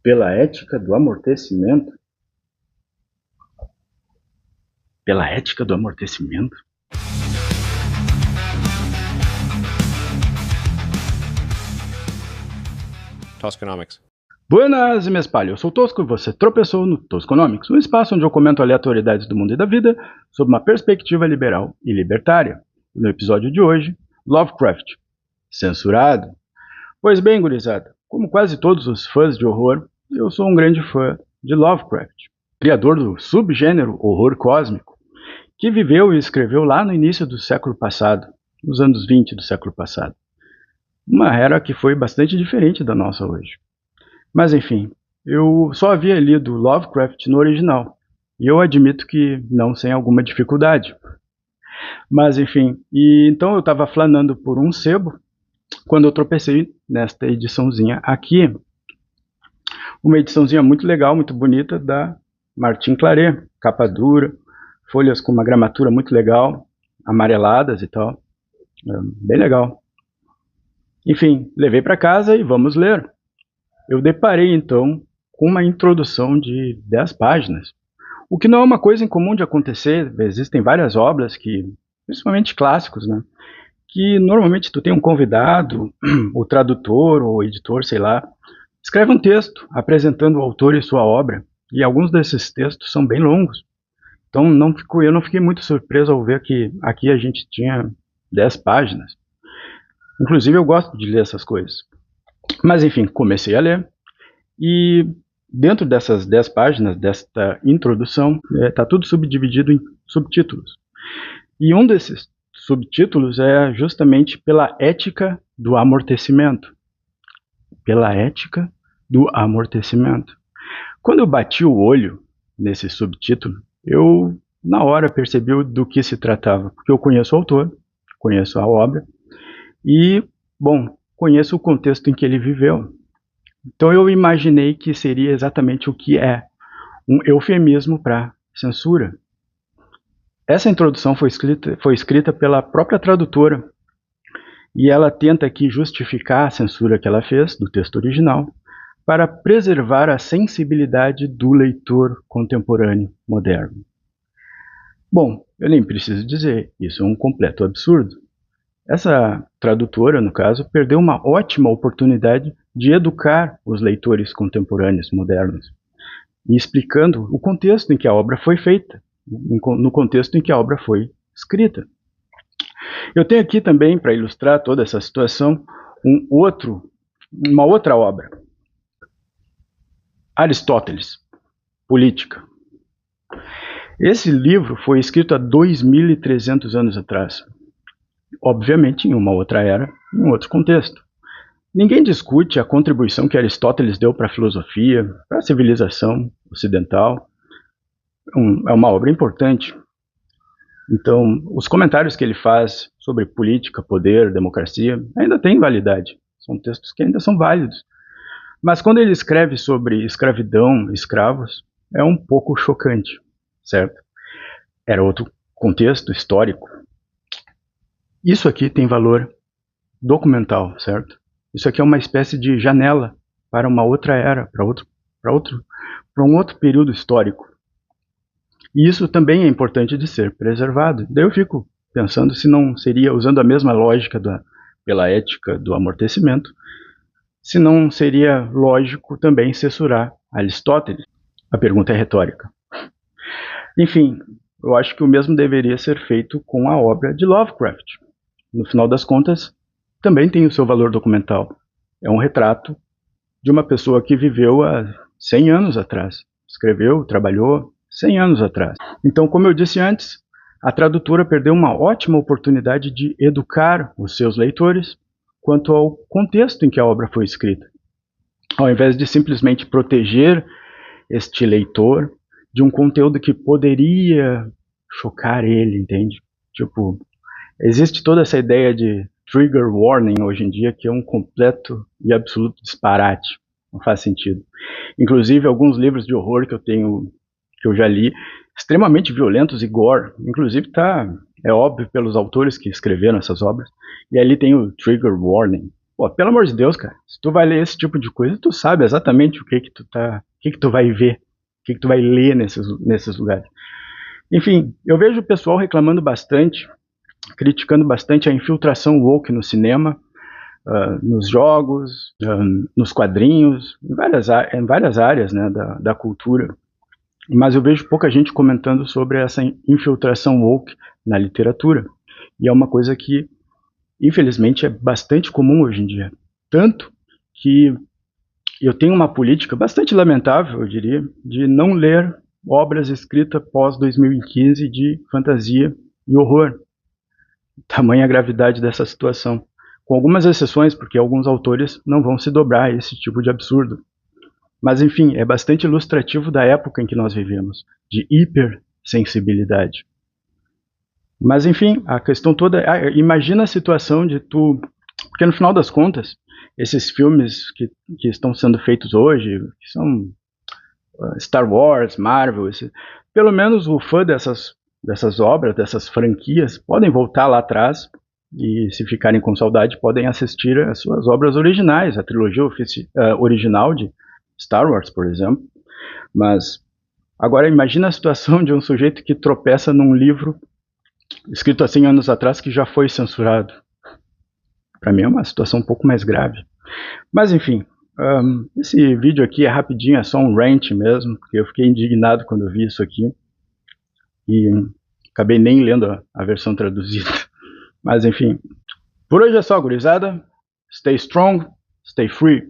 Pela ética do amortecimento? Pela ética do amortecimento? Tosconomics. Buenas, me espalho. Eu sou o Tosco e você tropeçou no Tosconomics, um espaço onde eu comento aleatoriedades do mundo e da vida sob uma perspectiva liberal e libertária. E no episódio de hoje, Lovecraft. Censurado? Pois bem, gurizada, como quase todos os fãs de horror, eu sou um grande fã de Lovecraft, criador do subgênero horror cósmico, que viveu e escreveu lá no início do século passado, nos anos 20 do século passado. Uma era que foi bastante diferente da nossa hoje. Mas enfim, eu só havia lido Lovecraft no original, e eu admito que não sem alguma dificuldade. Mas enfim, e então eu estava flanando por um sebo, quando eu tropecei nesta ediçãozinha aqui, uma ediçãozinha muito legal, muito bonita, da Martin Claret, capa dura, folhas com uma gramatura muito legal, amareladas e tal, bem legal. Enfim, levei para casa e vamos ler. Eu deparei então com uma introdução de 10 páginas, o que não é uma coisa incomum de acontecer. Existem várias obras que, principalmente clássicos, né, que normalmente tu tem um convidado, o tradutor ou o editor, sei lá, escreve um texto apresentando o autor e sua obra, e alguns desses textos são bem longos. Então eu não fiquei muito surpreso ao ver que aqui a gente tinha 10 páginas. Inclusive eu gosto de ler essas coisas. Mas enfim, comecei a ler, e dentro dessas 10 páginas, desta introdução, está tudo subdividido em subtítulos. E um desses subtítulos é justamente pela ética do amortecimento. Pela ética do amortecimento. Quando eu bati o olho nesse subtítulo, eu na hora percebi do que se tratava, porque eu conheço o autor, conheço a obra e, bom, conheço o contexto em que ele viveu. Então eu imaginei que seria exatamente o que é um eufemismo para censura. Essa introdução foi escrita pela própria tradutora, e ela tenta aqui justificar a censura que ela fez do texto original para preservar a sensibilidade do leitor contemporâneo moderno. Bom, eu nem preciso dizer, isso é um completo absurdo. Essa tradutora, no caso, perdeu uma ótima oportunidade de educar os leitores contemporâneos modernos, e explicando o contexto em que a obra foi feita, no contexto em que a obra foi escrita. Eu tenho aqui também, para ilustrar toda essa situação, uma outra obra. Aristóteles, Política. Esse livro foi escrito há 2.300 anos atrás, obviamente em uma outra era, em um outro contexto. Ninguém discute a contribuição que Aristóteles deu para a filosofia, para a civilização ocidental. É uma obra importante. Então, os comentários que ele faz sobre política, poder, democracia, ainda têm validade. São textos que ainda são válidos. Mas quando ele escreve sobre escravidão, escravos, é um pouco chocante, certo? Era outro contexto histórico. Isso aqui tem valor documental, certo? Isso aqui é uma espécie de janela para uma outra era, para um outro período histórico. E isso também é importante de ser preservado. Daí eu fico pensando se não seria, usando a mesma lógica pela ética do amortecimento, se não seria lógico também censurar Aristóteles. A pergunta é retórica. Enfim, eu acho que o mesmo deveria ser feito com a obra de Lovecraft. No final das contas, também tem o seu valor documental. É um retrato de uma pessoa que viveu há 100 anos atrás. Escreveu, trabalhou 100 anos atrás. Então, como eu disse antes, a tradutora perdeu uma ótima oportunidade de educar os seus leitores quanto ao contexto em que a obra foi escrita, ao invés de simplesmente proteger este leitor de um conteúdo que poderia chocar ele, entende? Tipo, existe toda essa ideia de trigger warning hoje em dia, que é um completo e absoluto disparate, não faz sentido. Inclusive, alguns livros de horror que eu já li, extremamente violentos e gore, inclusive é óbvio pelos autores que escreveram essas obras, e ali tem o trigger warning. Pô, pelo amor de Deus, cara, se tu vai ler esse tipo de coisa, tu sabe exatamente o que tu vai ver, o que tu vai ler nesses lugares. Enfim, eu vejo o pessoal reclamando bastante, criticando bastante a infiltração woke no cinema, nos jogos, nos quadrinhos, em várias áreas, né, da cultura. Mas eu vejo pouca gente comentando sobre essa infiltração woke na literatura. E é uma coisa que, infelizmente, é bastante comum hoje em dia. Tanto que eu tenho uma política bastante lamentável, eu diria, de não ler obras escritas pós 2015 de fantasia e horror. Tamanha a gravidade dessa situação. Com algumas exceções, porque alguns autores não vão se dobrar a esse tipo de absurdo. Mas, enfim, é bastante ilustrativo da época em que nós vivemos, de hipersensibilidade. Mas, enfim, a questão toda... imagina a situação de tu... Porque, no final das contas, esses filmes que estão sendo feitos hoje, que são Star Wars, Marvel, pelo menos o fã dessas obras, dessas franquias, podem voltar lá atrás e, se ficarem com saudade, podem assistir as suas obras originais, a trilogia original de Star Wars, por exemplo. Mas agora imagina a situação de um sujeito que tropeça num livro escrito há 100 anos atrás que já foi censurado. Para mim é uma situação um pouco mais grave. Mas enfim, esse vídeo aqui é rapidinho, é só um rant mesmo, porque eu fiquei indignado quando eu vi isso aqui e acabei nem lendo a versão traduzida. Mas enfim, por hoje é só, gurizada. Stay strong, stay free.